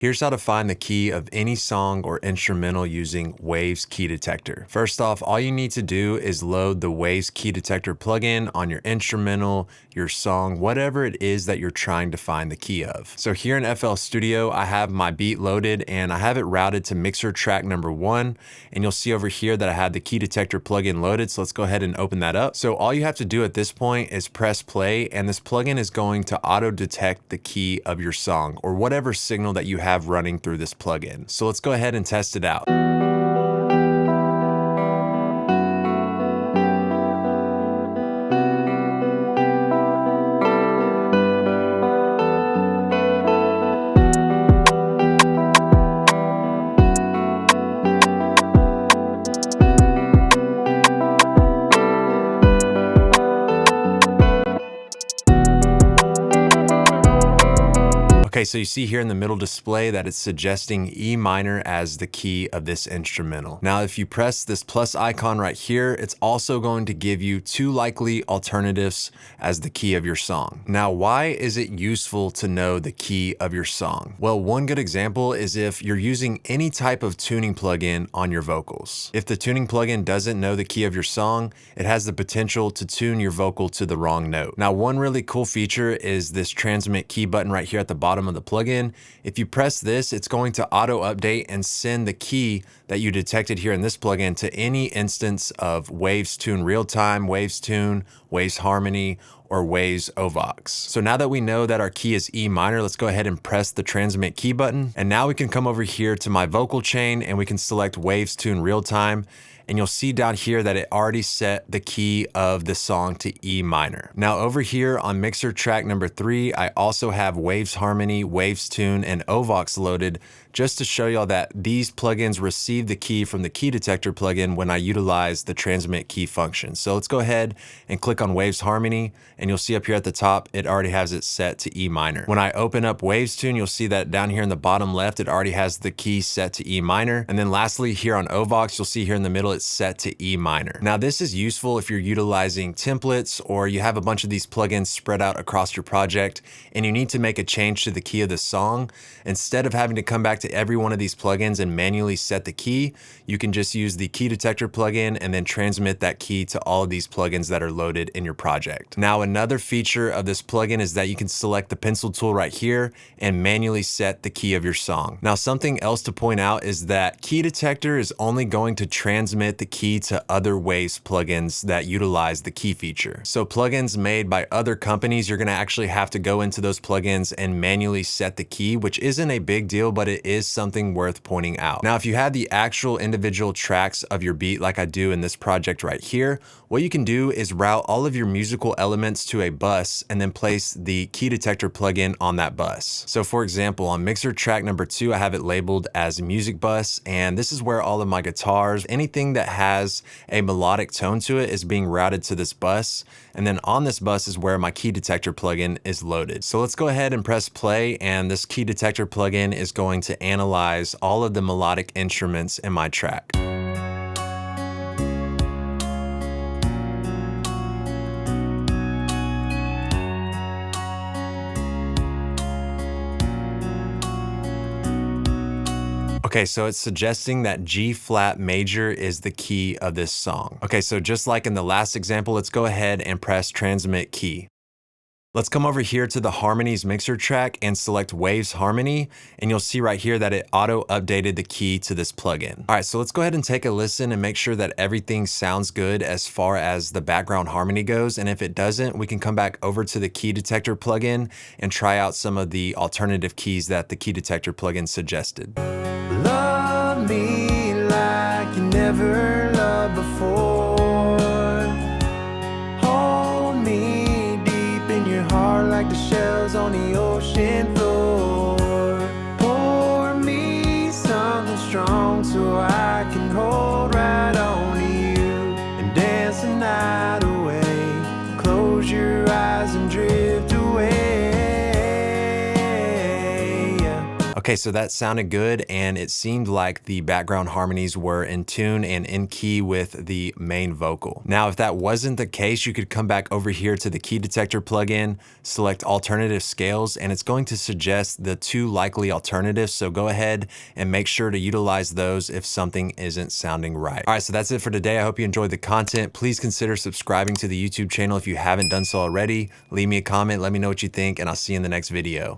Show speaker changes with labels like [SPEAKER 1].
[SPEAKER 1] Here's how to find the key of any song or instrumental using Waves Key Detector. First off, all you need to do is load the Waves Key Detector plugin on your instrumental, your song, whatever it is that you're trying to find the key of. So here in FL Studio, I have my beat loaded and I have it routed to mixer track number 1. And you'll see over here that I have the Key Detector plugin loaded. So let's go ahead and open that up. So all you have to do at this point is press play, and this plugin is going to auto detect the key of your song or whatever signal that you have running through this plugin. So let's go ahead and test it out. Okay, so you see here in the middle display that it's suggesting E minor as the key of this instrumental. Now, if you press this plus icon right here, it's also going to give you 2 likely alternatives as the key of your song. Now, why is it useful to know the key of your song? Well, one good example is if you're using any type of tuning plugin on your vocals. If the tuning plugin doesn't know the key of your song, it has the potential to tune your vocal to the wrong note. Now, one really cool feature is this transmit key button right here at the bottom of the plugin. If you press this, it's going to auto update and send the key that you detected here in this plugin to any instance of Waves Tune Real Time, Waves Tune, Waves Harmony, or Waves Ovox. So now that we know that our key is E minor, let's go ahead and press the transmit key button. And now we can come over here to my vocal chain and we can select Waves Tune Real Time. And you'll see down here that it already set the key of the song to E minor. Now over here on mixer track number 3, I also have Waves Harmony, Waves Tune, and Ovox loaded just to show y'all that these plugins receive the key from the Key Detector plugin when I utilize the transmit key function. So let's go ahead and click on Waves Harmony, and you'll see up here at the top, it already has it set to E minor. When I open up Waves Tune, you'll see that down here in the bottom left, it already has the key set to E minor. And then lastly, here on Ovox, you'll see here in the middle, it's set to E minor. Now this is useful if you're utilizing templates or you have a bunch of these plugins spread out across your project and you need to make a change to the key of the song. Instead of having to come back to every one of these plugins and manually set the key, you can just use the Key Detector plugin and then transmit that key to all of these plugins that are loaded in your project. Now, another feature of this plugin is that you can select the pencil tool right here and manually set the key of your song. Now, something else to point out is that Key Detector is only going to transmit the key to other Waves plugins that utilize the key feature. So plugins made by other companies, you're gonna actually have to go into those plugins and manually set the key, which isn't a big deal, but it is something worth pointing out. Now, if you have the actual individual tracks of your beat like I do in this project right here, what you can do is route all of your musical elements to a bus and then place the Key Detector plugin on that bus. So for example, on mixer track number 2, I have it labeled as music bus, and this is where all of my guitars, anything that has a melodic tone to it is being routed to this bus. And then on this bus is where my Key Detector plugin is loaded. So let's go ahead and press play, and this Key Detector plugin is going to analyze all of the melodic instruments in my track. Okay, so it's suggesting that G flat major is the key of this song. Okay, so just like in the last example, let's go ahead and press transmit key. Let's come over here to the harmonies mixer track and select Waves Harmony, and you'll see right here that it auto updated the key to this plugin. All right, so let's go ahead and take a listen and make sure that everything sounds good as far as the background harmony goes. And if it doesn't, we can come back over to the Key Detector plugin and try out some of the alternative keys that the Key Detector plugin suggested.
[SPEAKER 2] Love me like you never loved before. Hold me deep in your heart like the shells on the ocean floor. Pour me something strong so I can hold right on to you and dance the night away. Close your eyes and drift away.
[SPEAKER 1] Okay, so that sounded good, and it seemed like the background harmonies were in tune and in key with the main vocal. Now, if that wasn't the case, you could come back over here to the Key Detector plugin, select alternative scales, and it's going to suggest the 2 likely alternatives. So go ahead and make sure to utilize those if something isn't sounding right. All right, so that's it for today. I hope you enjoyed the content. Please consider subscribing to the YouTube channel if you haven't done so already. Leave me a comment, let me know what you think, and I'll see you in the next video.